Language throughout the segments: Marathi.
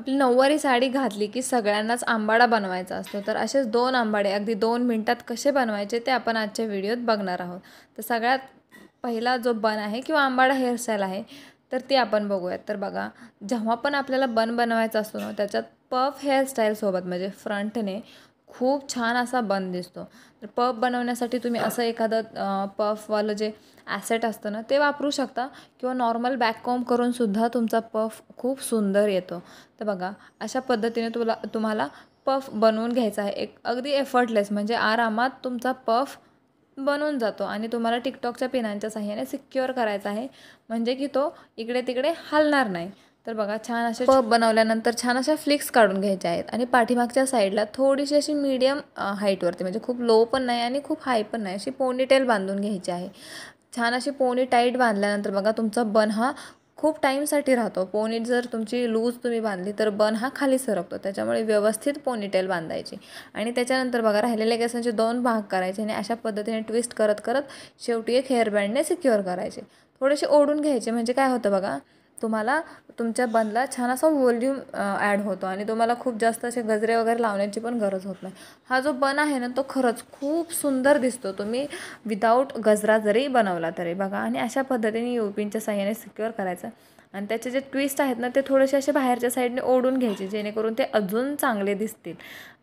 आपली नऊवारी साडी घातली की सगळ्यांनाच आंबाडा बनवायचा असतो. तर असेच 2 आंबाडे अगदी 2 मिनिटात कसे बनवायचे ते आपण आजच्या व्हिडिओत बघणार आहोत. तर सगळ्यात पहिला जो बन आहे किंवा आंबाडा हेअरस्टाईल आहे तर ती आपण बघूयात. तर बघा, जेव्हा पण आपल्याला बन बनवायचा असतो ना, त्याच्यात पफ हेअरस्टाईलसोबत म्हणजे फ्रंटने खूप छान असा बन दिसतो. तर पफ बनवण्यासाठी तुम्ही असं एखादं पफवालं जे ॲसेट असतं ना ते वापरू शकता किंवा नॉर्मल बॅक कॉम्ब करूनसुद्धा तुमचा पफ खूप सुंदर येतो. तर बघा, अशा पद्धतीने तुम्हाला पफ बनवून घ्यायचा आहे. एक अगदी एफर्टलेस म्हणजे आरामात तुमचा पफ बनून जातो आणि तुम्हाला टिकटॉकच्या पिनांच्या साहाय्याने सिक्युअर करायचा आहे, म्हणजे की तो इकडे तिकडे हलणार नाही. तर बघा, छान असे पफ बनवल्यानंतर छान अशा फ्लिक्स काढून घ्यायच्या आहेत आणि पाठीमागच्या साईडला थोडीशी अशी मीडियम हाईटवरती, म्हणजे खूप लो पण नाही आणि खूप हाय पण नाही, अशी पोनीटेल बांधून घ्यायची आहे. छान अशी पोनी टाईट बांधल्यानंतर बघा, तुमचा बन हा खूप टाईमसाठी राहतो. पोनी जर तुमची लूज तुम्ही बांधली तर बन हा खाली सरकतो. त्याच्यामुळे व्यवस्थित पोनीटेल बांधायची आणि त्याच्यानंतर बघा, राहिलेल्या केसांचे 2 भाग करायचे आणि अशा पद्धतीने ट्विस्ट करत करत शेवटी एक हेअरबँडने सिक्युअर करायचे. थोडेसे ओढून घ्यायचे, म्हणजे काय होतं बघा, तुम्हाला तुमच्या बनला छान असा व्हॉल्यूम ॲड होतो आणि तुम्हाला खूप जास्त असे गजरे वगैरे लावण्याची पण गरज होत नाही. हा जो बन आहे ना तो खरंच खूप सुंदर दिसतो, तुम्ही विदाऊट गजरा जरी बनवला तरी. बघा, आणि अशा पद्धतीने युपिनच्या साहाय्याने सिक्युअर करायचं आणि त्याचे जे ट्विस्ट आहेत ना ते थोडेसे असे बाहेरच्या साईडने ओढून घ्यायचे, जेणेकरून ते अजून चांगले दिसतील.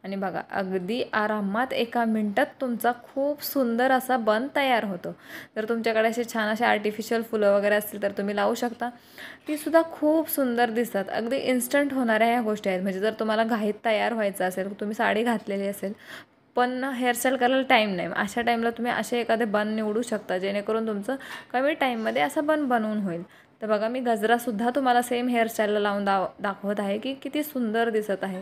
आणि बघा, अगदी आरामात 1 मिनिटात तुमचा खूप सुंदर असा बन तयार होतो. जर तुमच्याकडे असे छान असे आर्टिफिशियल फुलं वगैरे असतील तर तुम्ही लावू शकता, तीसुद्धा खूप सुंदर दिसतात. अगदी इन्स्टंट होणाऱ्या ह्या गोष्टी आहेत. म्हणजे जर तुम्हाला घाईत तयार व्हायचं असेल, तुम्ही साडी घातलेली असेल पण हेअरस्टाईल करायला टाईम नाही, अशा टाईमला तुम्ही असे एखादे बन निवडू शकता, जेणेकरून तुमचं कमी टाईममध्ये असं बन बनवून होईल. तर बघा, मी गजरासुद्धा तुम्हाला सेम हेअरस्टाईलला लावून दाखवत आहे की किती सुंदर दिसत आहे.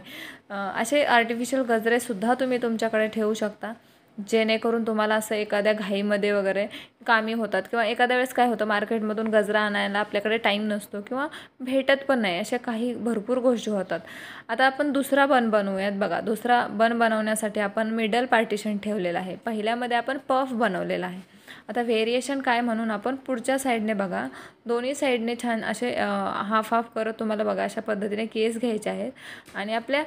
असे आर्टिफिशियल गजरेसुद्धा तुम्ही तुमच्याकडे ठेवू शकता, जेणेकरून तुम्हाला असं एखाद्या घाईमध्ये वगैरे कामी होतात. किंवा एखाद्या वेळेस काय होतं, मार्केटमधून गजरा आणायला आपल्याकडे टाईम नसतो किंवा भेटत पण नाही, अशा काही भरपूर गोष्टी होतात. आता आपण दुसरा बन बनवूयात. बघा, दुसरा बन बनवण्यासाठी आपण मिडल पार्टिशन ठेवलेलं आहे. पहिल्यामध्ये आपण पफ बनवलेला आहे. आता व्हेरिएशन काय म्हणून आपण पुढच्या साईडने बघा, दोन्ही साईडने छान असे हाफ हाफ करत तुम्हाला बघा अशा पद्धतीने केस घ्यायचे आहेत आणि आपल्या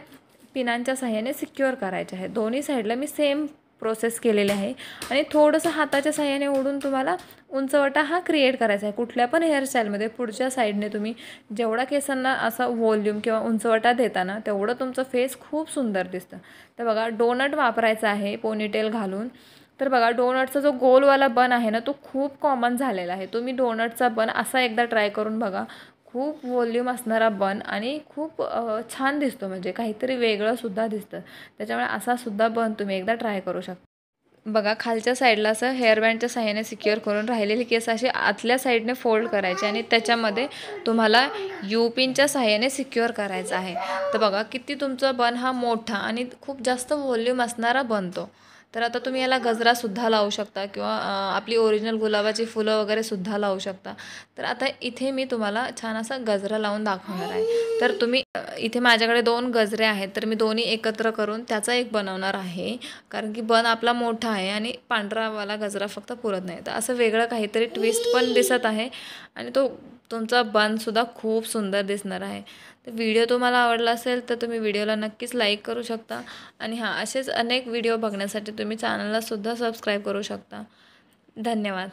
पिनांच्या साहाय्याने सिक्युअर करायचे आहे. दोन्ही साईडला मी सेम प्रोसेस केलेली आहे आणि थोडंसं हाताच्या साहाय्याने ओढून तुम्हाला उंचवटा हा क्रिएट करायचा आहे. कुठल्या पण हेअरस्टाईलमध्ये पुढच्या साईडने तुम्ही जेवढा केसांना असा व्हॉल्यूम किंवा उंचवटा देताना तेवढं तुमचं फेस खूप सुंदर दिसतं. तर बघा, डोनट वापरायचा आहे पोनीटेल घालून. तर बघा, डोनटचा जो गोलवाला बन आहे ना तो खूप कॉमन झालेला आहे. तुम्ही डोनटचा बन असा एकदा ट्राय करून बघा. खूप व्हॉल्यूम असणारा बन आणि खूप छान दिसतो, म्हणजे काहीतरी वेगळंसुद्धा दिसतं. त्याच्यामुळे असासुद्धा बन तुम्ही एकदा ट्राय करू शकता. बघा, खालच्या साईडला असं हेअरबँडच्या साहाय्याने सिक्युअर करून राहिलेली केस अशी आतल्या साईडने फोल्ड करायचे आणि त्याच्यामध्ये तुम्हाला युपिनच्या साहाय्याने सिक्युअर करायचं आहे. तर बघा, किती तुमचा बन हा मोठा आणि खूप जास्त व्हॉल्यूम असणारा बनतो. तर आता तुम्ही याला गजरासुद्धा लावू शकता किंवा आपली ओरिजिनल गुलाबाची फुलं वगैरेसुद्धा लावू शकता. तर आता इथे मी तुम्हाला छान असा गजरा लावून दाखवणार आहे. तर तुम्ही इथे माझ्याकडे 2 गजरे आहेत, तर मी दोन्ही एकत्र करून त्याचा एक बनवणार आहे, कारण की बन आपला मोठा आहे आणि पांढरावाला गजरा फक्त पुरत नाही. तर असं वेगळं काहीतरी ट्विस्ट पण दिसत आहे आणि तो तुमचा बनसुद्धा खूप सुंदर दिसणार आहे. तर व्हिडिओ तुम्हाला आवडला असेल तर तुम्ही व्हिडिओला नक्कीच लाईक करू शकता आणि हां, असेच अनेक व्हिडिओ बघण्यासाठी तुम्ही चॅनललासुद्धा सबस्क्राईब करू शकता. धन्यवाद.